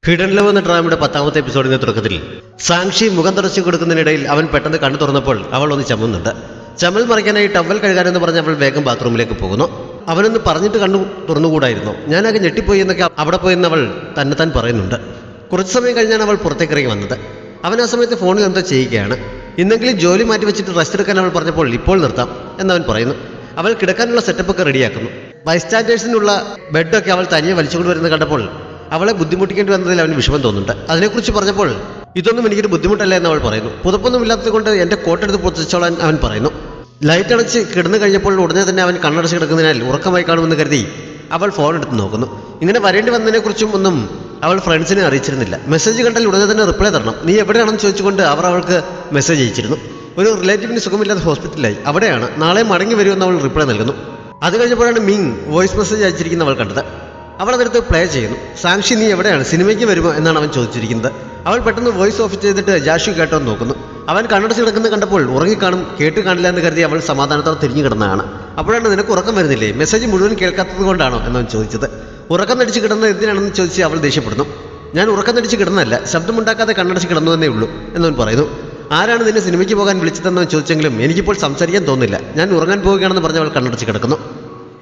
Hidden love എന്ന ഡ്രാമയുടെ 10ാമത്തെ എപ്പിസോഡിന്റെ തുടക്കത്തിൽ സാക്ഷി മുഖം തുടച്ചു കൊടുക്കുന്നതിനിടയിൽ അവൻ പെട്ടെന്ന് കണ്ണു തുറന്നപ്പോൾ അവൾ ഒന്ന് ചമ്മുന്നുണ്ട്. ചമ്മൽ മറിക്കാനായി ടവൽ കഴുകാനെന്ന് പറഞ്ഞ് അവൾ വേഗം ബാത്റൂമിലേക്ക് പോകുന്നു. അവനൊന്ന് പറഞ്ഞിട്ട് കണ്ണു തുറന്നുകൂടായിരുന്നു. ഞാനാകെ ഞെട്ടിപ്പോയി എന്നൊക്കെ അവിടെ പോയെന്ന് അവൾ തന്നെത്താൻ പറയുന്നുണ്ട്. കുറച്ചു സമയം കഴിഞ്ഞാണ് അവൾ പുറത്തേക്ക് ഇറങ്ങി വന്നത്. അവൻ ആ സമയത്ത് ഫോണിൽ എന്തോ ചെയ്യുകയാണ്. ഇന്നെങ്കിലും ജോലി മാറ്റി വെച്ചിട്ട് റെസ്റ്റ് എടുക്കാൻ അവൾ പറഞ്ഞപ്പോൾ ഇപ്പോൾ നിർത്താം എന്നവൻ പറയുന്നു. അവൾ കിടക്കാനുള്ള സെറ്റപ്പൊക്കെ റെഡിയാക്കുന്നു. ബൈസ്റ്റാൻഡേഴ്സിനുള്ള ബെഡൊക്കെ അവൾ തനിയെ വലിച്ചുകൊണ്ട് വരുന്നത് കണ്ടപ്പോൾ അവളെ ബുദ്ധിമുട്ടിക്കേണ്ടി വന്നതിൽ അവന് വിഷമം തോന്നുന്നുണ്ട്. അതിനെക്കുറിച്ച് പറഞ്ഞപ്പോൾ ഇതൊന്നും എനിക്കൊരു ബുദ്ധിമുട്ടല്ല എന്ന് അവൾ പറയുന്നു. പുതപ്പൊന്നും ഇല്ലാത്തത് കൊണ്ട് എൻ്റെ കോട്ടെടുത്ത് പൊത്തിച്ചോളാൻ അവൻ പറയുന്നു. ലൈറ്റ് അടച്ച് കിടന്നു കഴിഞ്ഞപ്പോൾ ഉടനെ തന്നെ അവൻ കണ്ണടച്ച് കിടക്കുന്നതിനാൽ ഉറക്കമായി കാണുമെന്ന് കരുതി അവൾ ഫോൺ എടുത്ത് നോക്കുന്നു. ഇങ്ങനെ വരേണ്ടി വന്നതിനെക്കുറിച്ചും ഒന്നും അവൾ ഫ്രണ്ട്സിനെ അറിയിച്ചിരുന്നില്ല. മെസ്സേജ് കണ്ടാൽ ഉടനെ തന്നെ റിപ്ലൈ തരണം, നീ എവിടെയാണെന്ന് ചോദിച്ചുകൊണ്ട് അവർ അവൾക്ക് മെസ്സേജ് അയച്ചിരുന്നു. ഒരു റിലേറ്റീവിന് സുഖമില്ലാതെ ഹോസ്പിറ്റലിലായി, അവിടെയാണ്, നാളെ മടങ്ങി വരുമെന്ന് അവൾ റിപ്ലൈ നൽകുന്നു. അത് കഴിഞ്ഞപ്പോഴാണ് മിങ് വോയിസ് മെസ്സേജ് അയച്ചിരിക്കുന്ന അവൾ കണ്ടത്. അവൾ അതെടുത്ത് പ്ലേ ചെയ്യുന്നു. സാക്ഷി നീ എവിടെയാണ്, സിനിമയ്ക്ക് വരുമോ എന്നാണ് അവൻ ചോദിച്ചിരിക്കുന്നത്. അവൾ പെട്ടെന്ന് വോയിസ് ഓഫ് ചെയ്തിട്ട് ജാഷു കേട്ടോ എന്ന് നോക്കുന്നു. അവൻ കണ്ണടച്ച് കിടക്കുന്നത് കണ്ടപ്പോൾ ഉറങ്ങിക്കാണും, കേട്ട് കാണില്ല എന്ന് കരുതി അവൾ സമാധാനത്തോടെ തിരിഞ്ഞു കിടന്നതാണ്. അപ്പോഴാണ് നിനക്ക് ഉറക്കം വരുന്നില്ലേ, മെസ്സേജ് മുഴുവൻ കേൾക്കാത്തത് കൊണ്ടാണോ എന്നവൻ ചോദിച്ചത്. ഉറക്കം നടിച്ച് കിടന്നത് എന്തിനാണെന്ന് ചോദിച്ച് അവൾ ദേഷ്യപ്പെടുന്നു. ഞാൻ ഉറക്കം നടിച്ച് കിടന്നല്ല, ശബ്ദമുണ്ടാക്കാതെ കണ്ണടച്ച് കിടന്നു എന്നേ ഉള്ളൂ എന്നവൻ പറയുന്നു. ആരാണ് നിന്നെ സിനിമയ്ക്ക് പോകാൻ വിളിച്ചതെന്നവൻ ചോദിച്ചെങ്കിലും എനിക്കിപ്പോൾ സംസാരിക്കാൻ തോന്നില്ല, ഞാൻ ഉറങ്ങാൻ പോവുകയാണെന്ന് പറഞ്ഞ് അവൾ കണ്ണടച്ച് കിടക്കുന്നു.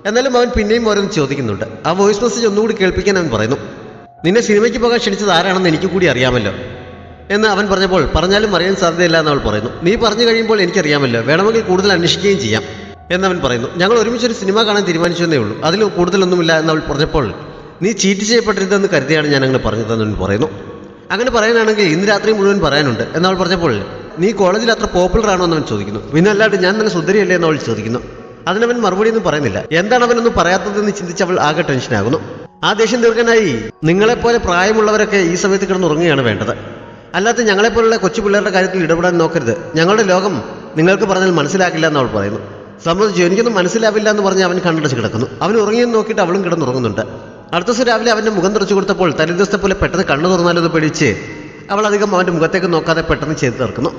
എന്നാലും അവൻ പിന്നെയും ഓരോന്ന് ചോദിക്കുന്നുണ്ട്. ആ വോയിസ് മെസ്സേജ് ഒന്നുകൂടി കേൾപ്പിക്കാൻ അവൻ പറയുന്നു. നിന്നെ സിനിമയ്ക്ക് പോകാൻ ക്ഷണിച്ചത് ആരാണെന്ന് എനിക്ക് കൂടി അറിയാമല്ലോ എന്ന് അവൻ പറഞ്ഞപ്പോൾ പറഞ്ഞാലും അറിയാൻ സാധ്യതയില്ല എന്ന് അവൾ പറയുന്നു. നീ പറഞ്ഞു കഴിയുമ്പോൾ എനിക്കറിയാമല്ലോ, വേണമെങ്കിൽ കൂടുതൽ അന്വേഷിക്കുകയും ചെയ്യാം എന്നവൻ പറയുന്നു. ഞങ്ങൾ ഒരുമിച്ചൊരു സിനിമ കാണാൻ തീരുമാനിച്ചു എന്നേ ഉള്ളൂ, അതിൽ കൂടുതലൊന്നുമില്ല എന്നവൾ പറഞ്ഞപ്പോൾ നീ ചീറ്റ് ചെയ്യപ്പെട്ടിരുതെന്ന് കരുതിയാണ് ഞാൻ അങ്ങനെ പറഞ്ഞതെന്നവൻ പറയുന്നു. അങ്ങനെ പറയാനാണെങ്കിൽ ഇന്ന് രാത്രി മുഴുവൻ പറയാനുണ്ട് എന്നവൾ പറഞ്ഞപ്പോൾ നീ കോളേജിൽ അത്ര പോപ്പുലർ ആണോ എന്നവൻ ചോദിക്കുന്നു. പിന്നെ അല്ലാണ്ട് ഞാൻ തന്നെ സുന്ദരിയല്ലേ എന്നവൾ ചോദിക്കുന്നു. അതിനവൻ മറുപടിയൊന്നും പറയുന്നില്ല. എന്താണ് അവനൊന്നും പറയാത്തതെന്ന് ചിന്തിച്ച് അവൾ ആകെ ടെൻഷനാകുന്നു. ആ ദേഷ്യം തീർക്കാനായി നിങ്ങളെപ്പോലെ പ്രായമുള്ളവരൊക്കെ ഈ സമയത്ത് കിടന്നുറങ്ങുകയാണ് വേണ്ടത്, അല്ലാത്ത ഞങ്ങളെപ്പോലുള്ള കൊച്ചു പിള്ളേരുടെ കാര്യത്തിൽ ഇടപെടാൻ നോക്കരുത്. ഞങ്ങളുടെ ലോകം നിങ്ങൾക്ക് പറഞ്ഞാൽ മനസ്സിലാക്കില്ല എന്ന് അവൾ പറയുന്നു. സമ്മതിച്ചു, എനിക്കൊന്നും മനസ്സിലാവില്ല എന്ന് പറഞ്ഞ് അവൻ കണ്ണടച്ച് കിടക്കുന്നു. അവൻ ഉറങ്ങിയെന്ന് നോക്കിയിട്ട് അവളും കിടന്നുറങ്ങുന്നുണ്ട്. അടുത്ത ദിവസം രാവിലെ അവൻ്റെ മുഖം തുറച്ചു കൊടുത്തപ്പോൾ തലേദിവസത്തെ പോലെ പെട്ടെന്ന് കണ്ണു തുറന്നാലൊന്ന് പേടിച്ച് അവൾ അധികം അവൻ്റെ മുഖത്തേക്ക് നോക്കാതെ പെട്ടെന്ന് ചെയ്ത് തീർക്കുന്നു.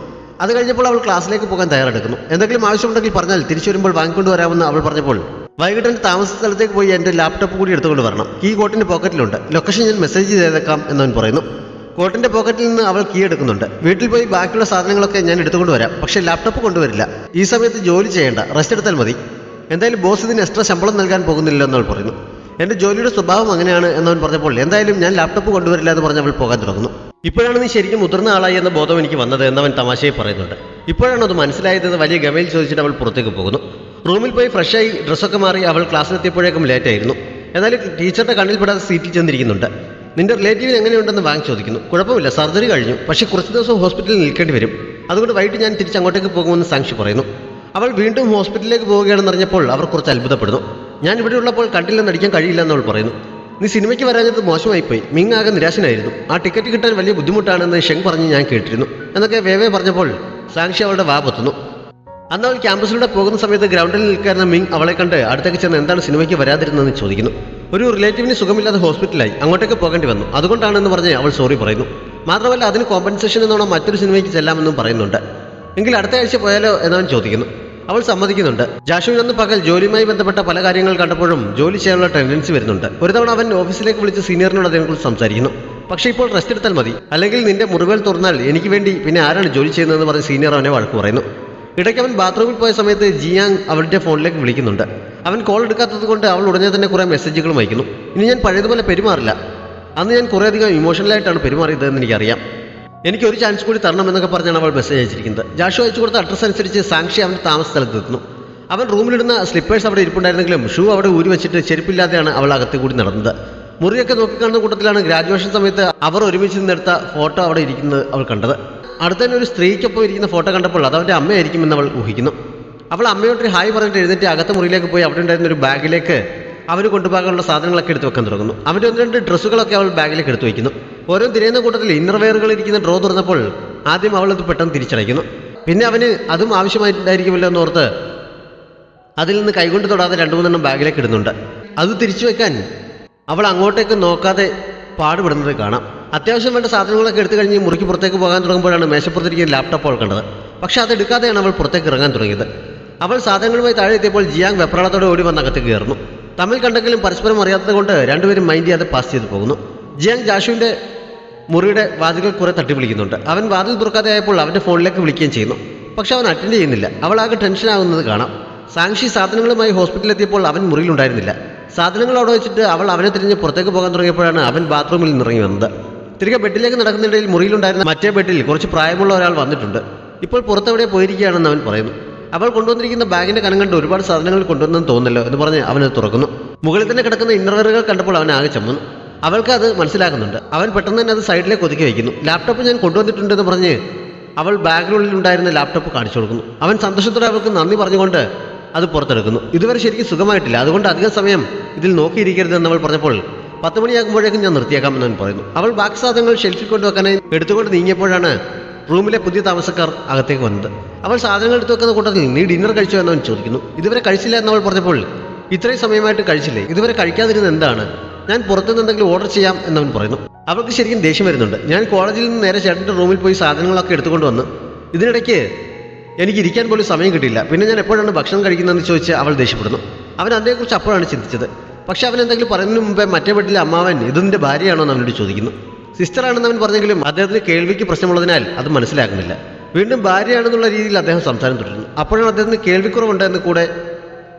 അത് കഴിഞ്ഞപ്പോൾ അവൾ ക്ലാസ്സിലേക്ക് പോകാൻ തയ്യാറെടുക്കുന്നു. എന്തെങ്കിലും ആവശ്യമുണ്ടെങ്കിൽ പറഞ്ഞാൽ തിരിച്ചു വരുമ്പോൾ വാങ്ങിക്കൊണ്ട് വരാമെന്ന് അവൾ പറഞ്ഞപ്പോൾ വൈകിട്ട് എൻ്റെ താമസ സ്ഥലത്തേക്ക് പോയി എൻ്റെ ലാപ്ടോപ്പ് കൂടി എടുത്തുകൊണ്ട് വരണം, കീ കോട്ടിൻ്റെ പോക്കറ്റിലുണ്ട്, ലൊക്കേഷൻ ഞാൻ മെസ്സേജ് ചെയ്തേക്കാം എന്നവൻ പറയുന്നു. കോട്ടിൻ്റെ പോക്കറ്റിൽ നിന്ന് അവൾ കീ എടുക്കുന്നുണ്ട്. വീട്ടിൽ പോയി ബാക്കിയുള്ള സാധനങ്ങളൊക്കെ ഞാൻ എടുത്തുകൊണ്ട് വരാം, പക്ഷേ ലാപ്ടോപ്പ് കൊണ്ടുവരില്ല. ഈ സമയത്ത് ജോലി ചെയ്യേണ്ട, റെസ്റ്റ് എടുത്താൽ മതി. എന്തായാലും ബോസ് ഇതിന് എക്സ്ട്രാ ശമ്പളം നൽകാൻ പോകുന്നില്ല എന്നവൾ പറയുന്നു. എൻ്റെ ജോലിയുടെ സ്വഭാവം അങ്ങനെയാണ് എന്നവൻ പറഞ്ഞപ്പോൾ എന്തായാലും ഞാൻ ലാപ്ടോപ്പ് കൊണ്ടുവരില്ല എന്ന് പറഞ്ഞ് അവൾ പോകാൻ തുടങ്ങുന്നു. ഇപ്പോഴാണ് നീ ശരിക്കും മുതിർന്ന ആളായി എന്ന ബോധം എനിക്ക് വന്നത് എന്നവൻ തമാശയെ പറയുന്നുണ്ട്. ഇപ്പോഴാണ് അത് മനസ്സിലായതെന്ന് വലിയ ഗമയിൽ ചോദിച്ചിട്ട് അവൾ പുറത്തേക്ക് പോകുന്നു. റൂമിൽ പോയി ഫ്രഷായി ഡ്രസ്സൊക്കെ മാറി അവൾ ക്ലാസ്സിലെത്തിയപ്പോഴേക്കും ലേറ്റായിരുന്നു. എന്നാലും ടീച്ചറുടെ കണ്ണിൽ പെടാതെ സീറ്റിൽ ചെന്നിരിക്കുന്നുണ്ട്. നിന്റെ റിലേറ്റീവിന് എങ്ങനെയുണ്ടെന്ന് വാങ്ങി ചോദിക്കുന്നു. കുഴപ്പമില്ല, സർജറി കഴിഞ്ഞു, പക്ഷേ കുറച്ച് ദിവസം ഹോസ്പിറ്റലിൽ നിൽക്കേണ്ടി വരും, അതുകൊണ്ട് വൈകിട്ട് ഞാൻ തിരിച്ചങ്ങോട്ടേക്ക് പോകുമെന്ന് സാക്ഷി പറയുന്നു. അവൾ വീണ്ടും ഹോസ്പിറ്റലിലേക്ക് പോവുകയാണെന്ന് അറിഞ്ഞപ്പോൾ അവർ കുറച്ച് അത്ഭുതപ്പെടുന്നു. ഞാൻ ഇവിടെ ഉള്ളപ്പോൾ കണ്ടില്ലെന്ന് അടിക്കാൻ കഴിയില്ല എന്നവൾ പറയുന്നു. നീ സിനിമയ്ക്ക് വരാഞ്ഞത് മോശമായിപ്പോയി, മിങ് ആകെ നിരാശനായിരുന്നു, ആ ടിക്കറ്റ് കിട്ടാൻ വലിയ ബുദ്ധിമുട്ടാണെന്ന് ഷെങ് പറഞ്ഞ് ഞാൻ കേട്ടിരുന്നു എന്നൊക്കെ വേവേ പറഞ്ഞപ്പോൾ സാക്ഷി അവളുടെ വാ പൊത്തുന്നു. അന്ന് അവൾ ക്യാമ്പസിലൂടെ പോകുന്ന സമയത്ത് ഗ്രൗണ്ടിൽ നിൽക്കാറുന്ന മിങ് അവളെ കണ്ട് അടുത്തേക്ക് ചെന്ന് എന്താണ് സിനിമയ്ക്ക് വരാതിരുന്നതെന്ന് ചോദിക്കുന്നു. ഒരു റിലേറ്റീവിന് സുഖമില്ലാതെ ഹോസ്പിറ്റലായി, അങ്ങോട്ടേക്ക് പോകേണ്ടി വന്നു, അതുകൊണ്ടാണെന്ന് പറഞ്ഞ് അവൾ സോറി പറയുന്നു. മാത്രമല്ല അതിന് കോമ്പൻസേഷൻ എന്നോണം മറ്റൊരു സിനിമയ്ക്ക് ചെല്ലാമെന്നും പറയുന്നുണ്ട്. എങ്കിൽ അടുത്ത ആഴ്ച പോയാലോ എന്നവൻ ചോദിക്കുന്നു. അവൾ സമ്മതിക്കുന്നുണ്ട്. ജാഷുവിനന്ന് പകൽ ജോലിയുമായി ബന്ധപ്പെട്ട പല കാര്യങ്ങൾ കണ്ടപ്പോഴും ജോലി ചെയ്യാനുള്ള ടെൻഡൻസി വരുന്നുണ്ട്. ഒരു തവണ അവൻ ഓഫീസിലേക്ക് വിളിച്ച് സീനിയറിനോട് അതിനെക്കുറിച്ച് സംസാരിക്കുന്നു. പക്ഷേ ഇപ്പോൾ റെസ്റ്റ് എടുത്താൽ മതി, അല്ലെങ്കിൽ നിന്റെ മുറിവേൽ തുറന്നാൽ എനിക്ക് വേണ്ടി പിന്നെ ആരാണ് ജോലി ചെയ്യുന്നതെന്ന് പറഞ്ഞ് സീനിയർ അവനെ വഴക്ക് പറയുന്നു. ഇടയ്ക്ക് അവൻ ബാത്റൂമിൽ പോയ സമയത്ത് ജിയാങ് അവളുടെ ഫോണിലേക്ക് വിളിക്കുന്നുണ്ട്. അവൻ കോൾ എടുക്കാത്തത് കൊണ്ട് അവൾ ഉടനെ തന്നെ കുറേ മെസ്സേജുകളും അയക്കുന്നു. ഇനി ഞാൻ പഴയതുപോലെ പെരുമാറില്ല, അന്ന് ഞാൻ കുറേയധികം ഇമോഷണലായിട്ടാണ് പെരുമാറിയതെന്ന് എനിക്കറിയാം, എനിക്ക് ഒരു ചാൻസ് കൂടി തരണം എന്നൊക്കെ പറഞ്ഞാണ് അവൾ മെസ്സേജ് അയച്ചിരിക്കുന്നത്. ജാഷു അയച്ചു കൊടുത്ത അഡ്രസ്സ് അനുസരിച്ച് സാക്ഷി അവൻ്റെ താമസ സ്ഥലത്തെത്തുന്നു. അവൻ റൂമിലിടുന്ന സ്ലിപ്പേഴ്സ് അവിടെ ഇരിപ്പുണ്ടായിരുന്നെങ്കിലും ഷൂ അവിടെ ഊരി വെച്ചിട്ട് ചെരുപ്പില്ലാതെയാണ് അവൾ അകത്ത് കൂടി നടന്നത്. മുറിയൊക്കെ നോക്കിക്കാണുന്ന കൂട്ടത്തിലാണ് ഗ്രാജുവേഷൻ സമയത്ത് അവർ ഒരുമിച്ച് നിന്നെടുത്ത ഫോട്ടോ അവിടെ ഇരിക്കുന്നത് അവൾ കണ്ടത്. അടുത്ത തന്നെ ഒരു സ്ത്രീക്കൊപ്പം ഇരിക്കുന്ന ഫോട്ടോ കണ്ടപ്പോൾ അത് അവൻ്റെ അമ്മയായിരിക്കുമെന്ന് അവൾ ഊഹിക്കുന്നു. അവൾ അമ്മയോട്ടൊരു ഹായ് പറഞ്ഞിട്ട് എഴുന്നേറ്റ് അകത്ത മുറിയിലേക്ക് പോയി അവിടെ ഉണ്ടായിരുന്ന ഒരു ബാഗിലേക്ക് അവർ കൊണ്ടുപോകാനുള്ള സാധനങ്ങളൊക്കെ എടുത്ത് വെക്കാൻ തുടങ്ങുന്നു. അവൻ്റെ ഒന്ന് രണ്ട് ഡ്രസ്സുകളൊക്കെ അവൾ ബാഗിലേക്ക് എടുത്തു വയ്ക്കുന്നു. ഓരോ തിരയുന്ന കൂട്ടത്തിൽ ഇന്നർവെയറുകൾ ഇരിക്കുന്ന ഡ്രോ തുറന്നപ്പോൾ ആദ്യം അവൾ അത് പെട്ടെന്ന് തിരിച്ചടയ്ക്കുന്നു. പിന്നെ അവന് അതും ആവശ്യമായിട്ടുണ്ടായിരിക്കുമല്ലോ എന്നോർത്ത് അതിൽ നിന്ന് കൈകൊണ്ട് തൊടാതെ 2-3 ബാഗിലേക്ക് ഇടുന്നുണ്ട്. അത് തിരിച്ചു വെക്കാൻ അവൾ അങ്ങോട്ടേക്ക് നോക്കാതെ പാടുപെടുന്നത് കാണാം. അത്യാവശ്യം വേണ്ട സാധനങ്ങളൊക്കെ എടുത്തു കഴിഞ്ഞ് മുറിക്ക് പുറത്തേക്ക് പോകാൻ തുടങ്ങുമ്പോഴാണ് മേശപ്പുറത്തിരിക്കുന്ന ലാപ്ടോപ്പ് അവൾ കണ്ടത്. പക്ഷേ അതെടുക്കാതെയാണ് അവൾ പുറത്തേക്ക് ഇറങ്ങാൻ തുടങ്ങിയത്. അവൾ സാധനങ്ങളുമായി താഴെ എത്തിയപ്പോൾ ജിയാങ് വെപ്രാളത്തോടെ ഓടി വന്ന് അകത്തേക്ക് കയറുന്നു. തമ്മിൽ കണ്ടെങ്കിലും പരസ്പരം അറിയാത്തത് കൊണ്ട് രണ്ടുപേരും മൈൻഡ് ചെയ്യാതെ പാസ് ചെയ്ത് പോകുന്നു. ജിയാങ് ജാഷുവിൻ്റെ മുറിയുടെ വാതിലുകൾ കുറെ തട്ടി വിളിക്കുന്നുണ്ട്. അവൻ വാതിൽ തുറക്കാതെ ആയപ്പോൾ അവൻ്റെ ഫോണിലേക്ക് വിളിക്കുകയും ചെയ്യുന്നു. പക്ഷെ അവൻ അറ്റൻഡ് ചെയ്യുന്നില്ല. അവൾ ആകെ ടെൻഷനാകുന്നത് കാണാം. സാക്ഷി സാധനങ്ങളുമായി ഹോസ്പിറ്റലിൽ എത്തിയപ്പോൾ അവൻ മുറിയിലുണ്ടായിരുന്നില്ല. സാധനങ്ങൾ അവിടെ വെച്ചിട്ട് അവൾ അവനെ തിരിഞ്ഞ് പുറത്തേക്ക് പോകാൻ തുടങ്ങിയപ്പോഴാണ് അവൻ ബാത്റൂമിൽ നിന്നിറങ്ങി വന്നത്. തിരികെ ബെഡിലേക്ക് നടക്കുന്നിടയിൽ മുറിയിലുണ്ടായിരുന്ന മറ്റേ ബെഡിൽ കുറച്ച് പ്രായമുള്ള ഒരാൾ വന്നിട്ടുണ്ട്. ഇപ്പോൾ പുറത്തെവിടെ പോയിരിക്കുകയാണെന്ന് അവൻ പറയുന്നു. അവൾ കൊണ്ടുവന്നിരിക്കുന്ന ബാഗിന്റെ കനം കണ്ട് ഒരുപാട് സാധനങ്ങൾ കൊണ്ടുവന്നെന്ന് തോന്നുന്നല്ലോ എന്ന് പറഞ്ഞ് അവനത് തുറക്കുന്നു. മുകളിൽ തന്നെ കിടക്കുന്ന ഇന്നർവെയറുകൾ കണ്ടപ്പോൾ അവൻ ആകെ ചമ്മുന്നു. അവൾക്ക് അത് മനസ്സിലാക്കുന്നുണ്ട്. അവൻ പെട്ടെന്ന് തന്നെ അത് സൈഡിലേക്ക് ഒതുക്കി വയ്ക്കുന്നു. ലാപ്ടോപ്പ് ഞാൻ കൊണ്ടുവന്നിട്ടുണ്ടെന്ന് പറഞ്ഞ് അവൾ ബാഗിനുള്ളിൽ ഉണ്ടായിരുന്ന ലാപ്ടോപ്പ് കാണിച്ചു കൊടുക്കുന്നു. അവൻ സന്തോഷത്തോടെ അവൾക്ക് നന്ദി പറഞ്ഞുകൊണ്ട് അത് പുറത്തെടുക്കുന്നു. ഇതുവരെ ശരിക്കും സുഖമായിട്ടില്ല, അതുകൊണ്ട് അധികം സമയം ഇതിൽ നോക്കിയിരിക്കരുത് എന്നവൾ പറഞ്ഞപ്പോൾ 10 മണിയാകുമ്പോഴേക്കും ഞാൻ നിർത്തിയേക്കാം എന്നവൻ പറയുന്നു. അവൾ ബാക്കി സാധനങ്ങൾ ഷെൽഫിൽ കൊണ്ടുവെക്കാനായി എടുത്തുകൊണ്ട് നീങ്ങിയപ്പോഴാണ് റൂമിലെ പുതിയ താമസക്കാർ അകത്തേക്ക് വന്നത്. അവൾ സാധനങ്ങൾ എടുത്തു വെക്കുന്ന കൂട്ടത്തിൽ നീ ഡിന്നർ കഴിച്ചോ എന്നവൻ ചോദിക്കുന്നു. ഇതുവരെ കഴിച്ചില്ല എന്നവൾ പറഞ്ഞപ്പോൾ ഇത്രയും സമയമായിട്ട് കഴിച്ചില്ലേ, ഇതുവരെ കഴിക്കാതിരുന്നത് എന്താണ്? ഞാൻ പുറത്തുനിന്ന് എന്തെങ്കിലും ഓർഡർ ചെയ്യാം എന്നവൻ പറയുന്നു. അവൾക്ക് ശരിക്കും ദേഷ്യം വരുന്നുണ്ട്. ഞാൻ കോളേജിൽ നിന്ന് നേരെ ചേട്ടൻ്റെ റൂമിൽ പോയി സാധനങ്ങളൊക്കെ എടുത്തുകൊണ്ട് വന്ന് ഇതിനിടയ്ക്ക് എനിക്ക് ഇരിക്കാൻ പോലും സമയം കിട്ടിയില്ല. പിന്നെ ഞാൻ എപ്പോഴാണ് ഭക്ഷണം കഴിക്കുന്നതെന്ന് ചോദിച്ച് അവൾ ദേഷ്യപ്പെടുന്നു. അവൻ അതിനെക്കുറിച്ച് അപ്പോഴാണ് ചിന്തിച്ചത്. പക്ഷെ അവൻ എന്തെങ്കിലും പറയുന്നതിന് മുമ്പേ മറ്റേ വീട്ടിലെ അമ്മാവൻ ഇതിൻ്റെ ഭാര്യയാണോ എന്ന് അവനോട് ചോദിക്കുന്നു. സിസ്റ്ററാണെന്ന് അവൻ പറഞ്ഞെങ്കിലും അദ്ദേഹത്തിന് കേൾവിക്ക് പ്രശ്നമുള്ളതിനാൽ അത് മനസ്സിലാക്കുന്നില്ല. വീണ്ടും ഭാര്യയാണെന്നുള്ള രീതിയിൽ അദ്ദേഹം സംസാരം തുടരുന്നു. അപ്പോഴാണ് അദ്ദേഹത്തിന് കേൾവിക്കുറവുണ്ട് എന്ന് കൂടെ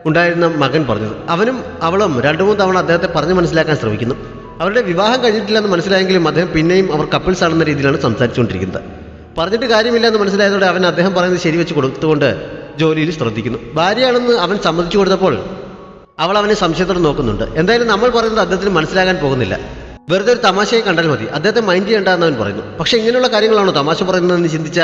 ഉണ്ടായിരുന്ന മകൻ പറഞ്ഞത്. അവനും അവളും 2-3 തവണ അദ്ദേഹത്തെ പറഞ്ഞ് മനസ്സിലാക്കാൻ ശ്രമിക്കുന്നു. അവരുടെ വിവാഹം കഴിഞ്ഞിട്ടില്ലെന്ന് മനസ്സിലായെങ്കിലും അദ്ദേഹം പിന്നെയും അവർ കപ്പിൾസ് ആണെന്ന രീതിയിലാണ് സംസാരിച്ചുകൊണ്ടിരിക്കുന്നത്. പറഞ്ഞിട്ട് കാര്യമില്ല എന്ന് മനസ്സിലായതോടെ അവൻ അദ്ദേഹം പറയുന്നത് ശരിവെച്ച് കൊടുത്തുകൊണ്ട് ജോലിയിൽ ശ്രദ്ധിക്കുന്നു. ഭാര്യയാണെന്ന് അവൻ സമ്മതിച്ചു കൊടുത്തപ്പോൾ അവൾ അവനെ സംശയത്തോടെ നോക്കുന്നുണ്ട്. എന്തായാലും നമ്മൾ പറയുന്നത് അദ്ദേഹത്തിന് മനസ്സിലാകാൻ പോകുന്നില്ല. വെറുതെ ഒരു തമാശയെ കണ്ടാൽ മതി, അദ്ദേഹത്തെ മൈൻഡ് ചെയ്യേണ്ടെന്ന് അവൻ പറയുന്നു. പക്ഷേ ഇങ്ങനെയുള്ള കാര്യങ്ങളാണോ തമാശ പറയുന്നതെന്ന് ചിന്തിച്ച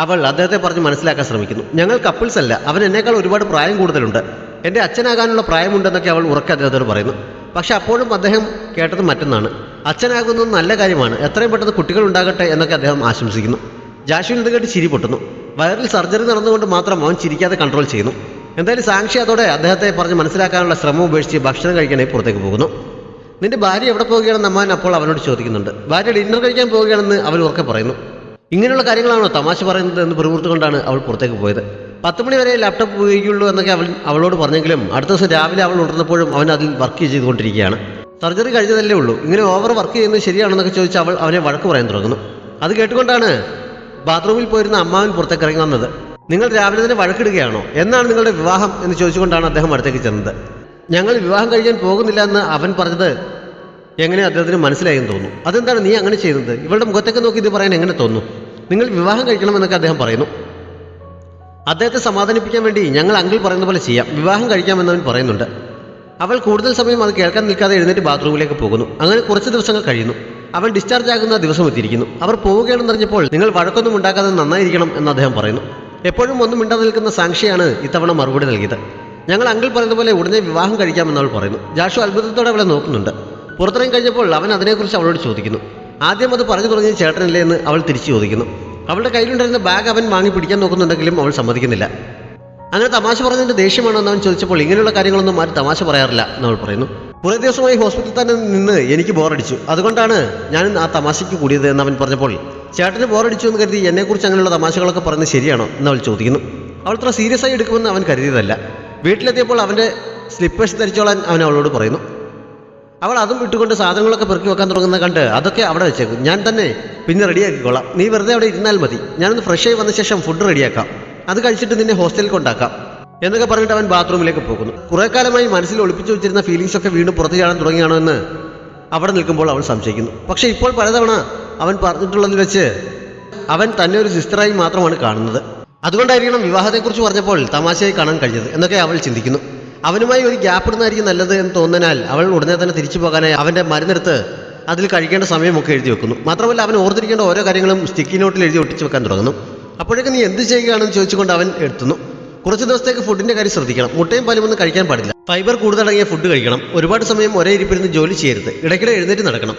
അവൾ അദ്ദേഹത്തെ പറഞ്ഞ് മനസ്സിലാക്കാൻ ശ്രമിക്കുന്നു. ഞങ്ങൾ കപ്പിൾസ് അല്ല, അവൻ എന്നേക്കാൾ ഒരുപാട് പ്രായം കൂടുതലുണ്ട്, എൻ്റെ അച്ഛനാകാനുള്ള പ്രായമുണ്ടെന്നൊക്കെ അവൾ ഉറക്കെ അദ്ദേഹത്തോട് പറയുന്നു. പക്ഷെ അപ്പോഴും അദ്ദേഹം കേട്ടത് മറ്റൊന്നാണ്. അച്ഛനാകുന്നത് നല്ല കാര്യമാണ്, എത്രയും പെട്ടെന്ന് കുട്ടികൾ ഉണ്ടാകട്ടെ എന്നൊക്കെ അദ്ദേഹം ആശംസിക്കുന്നു. ജാഷുവിന് ഇത് കേട്ട് ചിരി പൊട്ടുന്നു. വയറിൽ സർജറി നടന്നുകൊണ്ട് മാത്രം അവൻ ചിരിക്കാതെ കൺട്രോൾ ചെയ്യുന്നു. എന്തായാലും സാക്ഷി അതോടെ അദ്ദേഹത്തെ പറഞ്ഞ് മനസ്സിലാക്കാനുള്ള ശ്രമം ഉപേക്ഷിച്ച് ഭക്ഷണം കഴിക്കാനായി പുറത്തേക്ക് പോകുന്നു. നിന്റെ ഭാര്യ എവിടെ പോവുകയാണെന്ന് അമ്മാവൻ അപ്പോൾ അവനോട് ചോദിക്കുന്നുണ്ട്. ഭാര്യ ഡിന്നർ കഴിക്കാൻ പോവുകയാണെന്ന് അവൻ ഉറക്കെ പറയുന്നു. ഇങ്ങനെയുള്ള കാര്യങ്ങളാണോ തമാശ പറയുന്നത് എന്ന് പിറുപിറുത്തുകൊണ്ടാണ് അവൾ പുറത്തേക്ക് പോയത്. 10 മണി വരെ ലാപ്ടോപ്പ് ഉപയോഗിക്കുള്ളൂ എന്നൊക്കെ അവളോട് പറഞ്ഞെങ്കിലും അടുത്ത ദിവസം രാവിലെ അവൾ ഉണർന്നപ്പോഴും അവൻ അതിൽ വർക്ക് ചെയ്തുകൊണ്ടിരിക്കുകയാണ്. സർജറി കഴിഞ്ഞതല്ലേ ഉള്ളൂ, ഇങ്ങനെ ഓവർ വർക്ക് ചെയ്യുന്നത് ശരിയാണെന്നൊക്കെ ചോദിച്ച് അവൾ അവനെ വഴക്ക് പറയാൻ തുടങ്ങുന്നു. അത് കേട്ടുകൊണ്ടാണ് ബാത്റൂമിൽ പോയിരുന്ന അമ്മാവൻ പുറത്തേക്ക് ഇറങ്ങി വന്നത്. നിങ്ങൾ രാവിലെ തന്നെ വഴക്കിടുകയാണോ, എന്നാണ് നിങ്ങളുടെ വിവാഹം എന്ന് ചോദിച്ചുകൊണ്ടാണ് അദ്ദേഹം അടുത്തേക്ക് ചെന്നത്. ഞങ്ങൾ വിവാഹം കഴിക്കാൻ പോകുന്നില്ല എന്ന് അവൻ പറഞ്ഞത് എങ്ങനെ അദ്ദേഹത്തിന് മനസ്സിലായെന്ന് തോന്നുന്നു. അതെന്താണ് നീ അങ്ങനെ ചെയ്യുന്നത്? ഇവളുടെ മുഖത്തേക്ക് നോക്കി ഇത് പറയാൻ എങ്ങനെ തോന്നുന്നു? നിങ്ങൾ വിവാഹം കഴിക്കണമെന്നൊക്കെ അദ്ദേഹം പറയുന്നു. അദ്ദേഹത്തെ സമാധാനിപ്പിക്കാൻ വേണ്ടി ഞങ്ങൾ അങ്കിൾ പറയുന്ന പോലെ ചെയ്യാം, വിവാഹം കഴിക്കാമെന്നവൻ പറയുന്നുണ്ട്. അവൾ കൂടുതൽ സമയം അത് കേൾക്കാൻ നിൽക്കാതെ എഴുന്നേറ്റ് ബാത്റൂമിലേക്ക് പോകുന്നു. അങ്ങനെ കുറച്ച് ദിവസങ്ങൾ കഴിയുന്നു. അവൻ ഡിസ്ചാർജ് ആകുന്ന ദിവസം എത്തിയിരിക്കുന്നു. അവർ പോവുകയാണെന്ന് അറിഞ്ഞപ്പോൾ നിങ്ങൾ വഴക്കൊന്നും ഉണ്ടാക്കാതെ നന്നായിരിക്കണം എന്ന് അദ്ദേഹം പറയുന്നു. എപ്പോഴും ഒന്നും മിണ്ടാതെ നിൽക്കുന്ന സാക്ഷിയാണ് ഇത്തവണ മറുപടി നൽകിയത്. ഞങ്ങൾ അങ്കിൾ പറയുന്ന പോലെ ഉടനെ വിവാഹം കഴിക്കാമെന്നവൾ പറയുന്നു. ജാഷു അത്ഭുതത്തോടെ അവളെ നോക്കുന്നുണ്ട്. പുറത്തിറങ്ങി കഴിഞ്ഞപ്പോൾ അവൻ അതിനെക്കുറിച്ച് അവളോട് ചോദിക്കുന്നു. ആദ്യം അത് പറഞ്ഞു തുടങ്ങിയ ചേട്ടനല്ലേ എന്ന് അവൾ തിരിച്ചു ചോദിക്കുന്നു. അവളുടെ കയ്യിലുണ്ടായിരുന്ന ബാഗ് അവൻ വാങ്ങി പിടിക്കാൻ നോക്കുന്നുണ്ടെങ്കിലും അവൾ സമ്മതിക്കുന്നില്ല. അങ്ങനെ തമാശ പറഞ്ഞതിൻ്റെ ദേഷ്യമാണോ എന്ന് അവൻ ചോദിച്ചപ്പോൾ ഇങ്ങനെയുള്ള കാര്യങ്ങളൊന്നും ആരും തമാശ പറയാറില്ല എന്നവൾ പറയുന്നു. കുറേ ദിവസമായി ഹോസ്പിറ്റലിൽ തന്നെ നിന്ന് എനിക്ക് ബോറടിച്ചു, അതുകൊണ്ടാണ് ഞാൻ ആ തമാശയ്ക്ക് കൂടിയത് എന്ന് അവൻ പറഞ്ഞപ്പോൾ ചേട്ടന് ബോറടിച്ചു എന്ന് കരുതി എന്നെക്കുറിച്ച് അങ്ങനെയുള്ള തമാശകളൊക്കെ പറയുന്നത് ശരിയാണോ എന്നവൾ ചോദിക്കുന്നു. അവൾ അത്ര സീരിയസ് ആയി എടുക്കുമെന്ന് അവൻ കരുതിയതല്ല. വീട്ടിലെത്തിയപ്പോൾ അവൻ്റെ സ്ലിപ്പേഴ്സ് ധരിച്ചോളാൻ അവൻ അവളോട് പറയുന്നു. അവൾ അതും ഇട്ടുകൊണ്ട് സാധനങ്ങളൊക്കെ പെറുക്കി വെക്കാൻ തുടങ്ങുന്ന കണ്ട് അതൊക്കെ അവിടെ വെച്ചേക്കും, ഞാൻ തന്നെ പിന്നെ റെഡിയാക്കിക്കോളാം, നീ വെറുതെ അവിടെ ഇരുന്നാൽ മതി, ഞാനൊന്ന് ഫ്രഷ് ആയി വന്ന ശേഷം ഫുഡ് റെഡിയാക്കാം, അത് കഴിച്ചിട്ട് നിന്നെ ഹോസ്റ്റലിൽ കൊണ്ടാക്കാം എന്നൊക്കെ പറഞ്ഞിട്ട് അവൻ ബാത്റൂമിലേക്ക് പോകുന്നു. കുറേ കാലമായി മനസ്സിൽ ഒളിപ്പിച്ചു വെച്ചിരുന്ന ഫീലിങ്സ് ഒക്കെ വീണ്ടും പുറത്തു ചാടാൻ തുടങ്ങിയാണോ എന്ന് അവിടെ നിൽക്കുമ്പോൾ അവൾ സംശയിക്കുന്നു. പക്ഷേ ഇപ്പോൾ പലതവണ അവൻ പറഞ്ഞിട്ടുള്ളതിൽ വെച്ച് അവൻ തന്നെ ഒരു സിസ്റ്ററായി മാത്രമാണ് കാണുന്നത്. അതുകൊണ്ടായിരിക്കണം വിവാഹത്തെക്കുറിച്ച് പറഞ്ഞപ്പോൾ തമാശയായി കാണാൻ കഴിഞ്ഞത് എന്നൊക്കെ അവൾ ചിന്തിക്കുന്നു. അവനുമായി ഒരു ഗ്യാപ്പ് ഇടുന്നതായിരിക്കും നല്ലത് എന്ന് തോന്നുന്നതിനാൽ അവൾ ഉടനെ തന്നെ തിരിച്ചു പോകാനായി അവൻ്റെ മരുന്നെടുത്ത് അതിൽ കഴിക്കേണ്ട സമയമൊക്കെ എഴുതി വെക്കുന്നു. മാത്രമല്ല അവൻ ഓർത്തിരിക്കേണ്ട ഓരോ കാര്യങ്ങളും സ്റ്റിക്കി നോട്ടിൽ എഴുതി ഒട്ടിച്ച് വെക്കാൻ തുടങ്ങുന്നു. അപ്പോഴേക്കും നീ എന്ത് ചെയ്യുകയാണെന്ന് ചോദിച്ചുകൊണ്ട് അവൻ എത്തുന്നു. കുറച്ച് ദിവസത്തേക്ക് ഫുഡിൻ്റെ കാര്യം ശ്രദ്ധിക്കണം, മുട്ടയും പാലുമൊന്നും കഴിക്കാൻ പാടില്ല, ഫൈബർ കൂടുതലടങ്ങിയ ഫുഡ് കഴിക്കണം, ഒരുപാട് സമയം ഒരേ ഇരിപ്പിരുന്ന് ജോലി ചെയ്യരുത്, ഇടയ്ക്കിടെ എഴുന്നേറ്റ് നടക്കണം,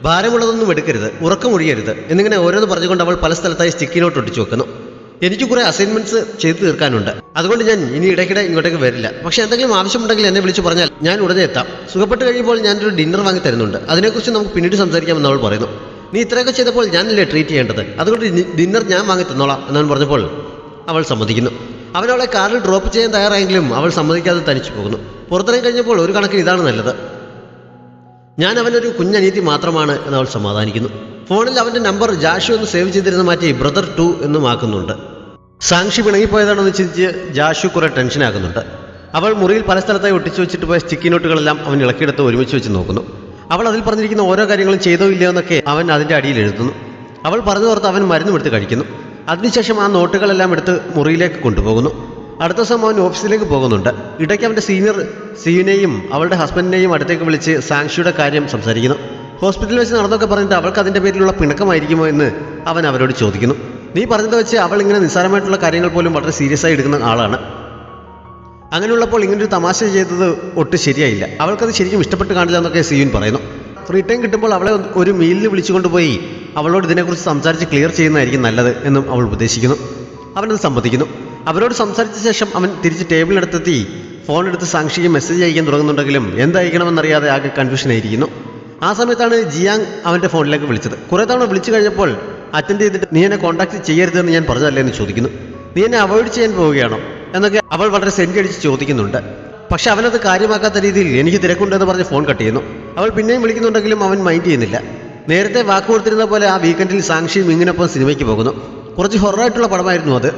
ഭാരമുള്ളതൊന്നും എടുക്കരുത്, ഉറക്കം ഒഴിയരുത് എന്നിങ്ങനെ ഓരോന്ന് പറഞ്ഞുകൊണ്ട് അവൾ പല സ്ഥലത്തായി സ്റ്റിക്കി നോട്ട് ഒട്ടിച്ചു വെക്കുന്നു. എനിക്ക് കുറേ അസൈൻമെന്റ്സ് ചെയ്തു തീർക്കാനുണ്ട്, അതുകൊണ്ട് ഞാൻ ഇനി ഇടയ്ക്കിടെ ഇങ്ങോട്ടേക്ക് വരില്ല, പക്ഷെ എന്തെങ്കിലും ആവശ്യമുണ്ടെങ്കിൽ എന്നെ വിളിച്ചു പറഞ്ഞാൽ ഞാൻ ഉടനെ എത്താം, സുഖപ്പെട്ട് കഴിയുമ്പോൾ ഞാനൊരു ഡിന്നർ വാങ്ങി തരുന്നുണ്ട്, അതിനെക്കുറിച്ച് നമുക്ക് പിന്നീട് സംസാരിക്കാമെന്ന് അവൾ പറയുന്നു. നീ ഇത്രയൊക്കെ ചെയ്തപ്പോൾ ഞാനല്ലേ ട്രീറ്റ് ചെയ്യേണ്ടത്, അതുകൊണ്ട് ഡിന്നർ ഞാൻ വാങ്ങി തന്നോളാം എന്നവൻ പറഞ്ഞപ്പോൾ അവൾ സമ്മതിക്കുന്നു. അവൻ അവളെ കാറിൽ ഡ്രോപ്പ് ചെയ്യാൻ തയ്യാറായെങ്കിലും അവൾ സമ്മതിക്കാതെ തനിച്ചു പോകുന്നു. പുറത്തിറങ്ങി കഴിഞ്ഞപ്പോൾ ഒരു കണക്കിന് ഇതാണ് നല്ലത്, ഞാൻ അവനൊരു കുഞ്ഞനീതി മാത്രമാണ് എന്നവൾ സമാധാനിക്കുന്നു. ഫോണിൽ അവൻ്റെ നമ്പർ ജാഷു എന്ന് സേവ് ചെയ്തിരുന്ന മാറ്റി ബ്രദർ 2 എന്നും ആക്കുന്നുണ്ട്. സാക്ഷി പിണങ്ങിപ്പോയതാണെന്ന് ചിന്തിച്ച് ജാഷു കുറെ ടെൻഷനാകുന്നുണ്ട്. അവൾ മുറിയിൽ പല സ്ഥലത്തായി ഒട്ടിച്ചു വെച്ചിട്ട് പോയ സ്റ്റിക്കി നോട്ടുകളെല്ലാം അവൻ ഇളക്കിയെടുത്ത് ഒരുമിച്ച് വെച്ച് നോക്കുന്നു. അവൾ അതിൽ പറഞ്ഞിരിക്കുന്ന ഓരോ കാര്യങ്ങളും ചെയ്തോ ഇല്ലയോ എന്നൊക്കെ അവൻ അതിൻ്റെ അടിയിൽ എഴുതുന്നു. അവൾ പറഞ്ഞു ഓർത്ത് അവൻ മരുന്നും എടുത്ത് കഴിക്കുന്നു. അതിനുശേഷം ആ നോട്ടുകളെല്ലാം എടുത്ത് മുറിയിലേക്ക് കൊണ്ടുപോകുന്നു. അടുത്ത ദിവസം അവൻ ഓഫീസിലേക്ക് പോകുന്നുണ്ട്. ഇടയ്ക്ക് അവൻ്റെ സീനിയർ സിയുനെയും അവളുടെ ഹസ്ബൻഡിനെയും അടുത്തേക്ക് വിളിച്ച് സാങ്ഷിയുടെ കാര്യം സംസാരിക്കുന്നു. ഹോസ്പിറ്റലിൽ വെച്ച് നടന്നൊക്കെ പറഞ്ഞിട്ട് അവൾക്ക് അതിൻ്റെ പേരിലുള്ള പിണക്കമായിരിക്കുമോ എന്ന് അവൻ അവരോട് ചോദിക്കുന്നു. നീ പറഞ്ഞത് വെച്ച് അവൾ ഇങ്ങനെ നിസ്സാരമായിട്ടുള്ള കാര്യങ്ങൾ പോലും വളരെ സീരിയസ് ആയി എടുക്കുന്ന ആളാണ്. അങ്ങനെയുള്ളപ്പോൾ ഇങ്ങനൊരു തമാശ ചെയ്തത് ഒട്ടും ശരിയായില്ല. അവൾക്കത് ശരിക്കും ഇഷ്ടപ്പെട്ട് കാണില്ല എന്നൊക്കെ സിയുൻ പറയുന്നു. ഫ്രീ ടൈം കിട്ടുമ്പോൾ അവളെ ഒരു മീലിന് വിളിച്ചുകൊണ്ടുപോയി അവളോട് ഇതിനെക്കുറിച്ച് സംസാരിച്ച് ക്ലിയർ ചെയ്യുന്നതായിരിക്കും നല്ലത് എന്നും അവൾ ഉപദേശിക്കുന്നു. അവനത് സമ്മതിക്കുന്നു. അവരോട് സംസാരിച്ച ശേഷം അവൻ തിരിച്ച് ടേബിളിനടുത്തെത്തി ഫോണെടുത്ത് സാക്ഷിക്ക് മെസ്സേജ് അയക്കാൻ തുടങ്ങുന്നുണ്ടെങ്കിലും എന്തായിരിക്കണമെന്നറിയാതെ ആകെ കൺഫ്യൂഷനായിരിക്കുന്നു. ആ സമയത്താണ് ജിയാങ് അവൻ്റെ ഫോണിലേക്ക് വിളിച്ചത്. കുറേ തവണ വിളിച്ചു കഴിഞ്ഞപ്പോൾ അറ്റൻഡ് ചെയ്തിട്ട് നീ എന്നെ കോൺടാക്ട് ചെയ്യരുതെന്ന് ഞാൻ പറഞ്ഞതല്ലേ എന്ന് ചോദിക്കുന്നു. നീ എന്നെ അവോയ്ഡ് ചെയ്യാൻ പോവുകയാണോ എന്നൊക്കെ അവൾ വളരെ സെൻറ്റി അടിച്ച് ചോദിക്കുന്നുണ്ട്. പക്ഷെ അവനത് കാര്യമാക്കാത്ത രീതിയിൽ എനിക്ക് തിരക്കുണ്ടെന്ന് പറഞ്ഞ് ഫോൺ കട്ട് ചെയ്യുന്നു. അവൾ പിന്നെയും വിളിക്കുന്നുണ്ടെങ്കിലും അവൻ മൈൻഡ് ചെയ്യുന്നില്ല. നേരത്തെ വാക്ക് കൊടുത്തിരുന്ന പോലെ ആ വീക്കെൻഡിൽ സാക്ഷിയും ഇങ്ങനൊപ്പം സിനിമയ്ക്ക് പോകുന്നു. കുറച്ച് ഹൊററായിട്ടുള്ള പടമായിരുന്നു അത്.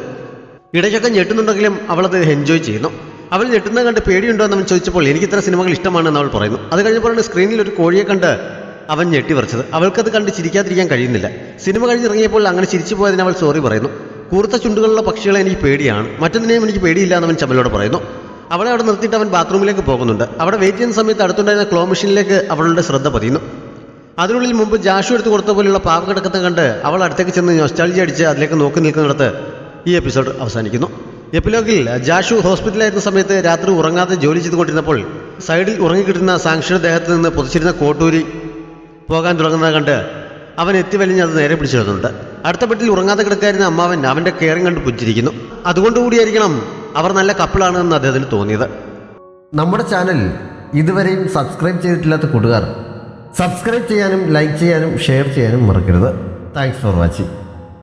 ഇടയ്ക്കൊക്കെ ഞെട്ടുന്നുണ്ടെങ്കിലും അവളത് എൻജോയ് ചെയ്യുന്നു. അവൾ ഞെട്ടുന്നത് കണ്ട് പേടിയുണ്ടോ എന്ന് അവൻ ചോദിച്ചപ്പോൾ എനിക്ക് ഇത്ര സിനിമകൾ ഇഷ്ടമാണെന്ന് അവൾ പറയുന്നു. അത് കഴിഞ്ഞപ്പോഴാണ് സ്ക്രീനിൽ ഒരു കോഴിയെ കണ്ട് അവൻ ഞെട്ടി പറിച്ചത്. അവൾക്കത് കണ്ട് ചിരിക്കാതിരിക്കാൻ കഴിയുന്നില്ല. സിനിമ കഴിഞ്ഞിറങ്ങിയപ്പോൾ അങ്ങനെ ചിരിച്ചു പോയതിന് അവൾ സോറി പറയുന്നു. കൂർത്ത ചുണ്ടുകളുള്ള പക്ഷികളെ എനിക്ക് പേടിയാണ്, മറ്റൊന്നിനെയും എനിക്ക് പേടിയില്ല എന്ന് അവൻ ചമലോട് പറയുന്നു. അവളെ അവിടെ നിർത്തിയിട്ട് അവൻ ബാത്റൂമിലേക്ക് പോകുന്നുണ്ട്. അവിടെ വെയിറ്റ് ചെയ്യുന്ന സമയത്ത് അടുത്തുണ്ടായിരുന്ന ക്ലോ മെഷീനിലേക്ക് അവളുടെ ശ്രദ്ധ പതിയുന്നു. അതിനുള്ളിൽ മുമ്പ് ജാഷു എടുത്ത് കൊടുത്ത പോലെയുള്ള പാവ കിടക്കത്തെ കണ്ട് അവൾ അടുത്തേക്ക് ചെന്ന് നൊസ്റ്റാൾജി അടിച്ച് അതിലേക്ക് നോക്കി നിൽക്കുന്നിടത്ത് ഈ എപ്പിസോഡ് അവസാനിക്കുന്നു. എപ്പിലോഗിൽ ജാഷു ഹോസ്പിറ്റലായിരുന്ന സമയത്ത് രാത്രി ഉറങ്ങാതെ ജോലി ചെയ്തുകൊണ്ടിരുന്നപ്പോൾ സൈഡിൽ ഉറങ്ങിക്കിട്ടുന്ന സാങ്ഷിയുടെ ദേഹത്ത് നിന്ന് പൊതിച്ചിരുന്ന കോട്ടൂരി പോകാൻ തുടങ്ങുന്നത് കണ്ട് അവൻ എത്തിവലിഞ്ഞ് അത് നേരെ പിടിച്ചിടുന്നുണ്ട്. അടുത്ത ബെഡിൽ ഉറങ്ങാതെ കിടക്കായിരുന്ന അമ്മാവൻ അവൻ്റെ കെയറിംഗ് കണ്ട് പുഞ്ചിരിക്കുന്നു. അതുകൊണ്ടുകൂടിയായിരിക്കണം അവർ നല്ല കപ്പിളാണെന്ന് അദ്ദേഹത്തിന് തോന്നിയത്. നമ്മുടെ ചാനൽ ഇതുവരെയും സബ്സ്ക്രൈബ് ചെയ്തിട്ടില്ലാത്ത കൂട്ടുകാർ സബ്സ്ക്രൈബ് ചെയ്യാനും ലൈക്ക് ചെയ്യാനും ഷെയർ ചെയ്യാനും മറക്കരുത്. Thanks for watching.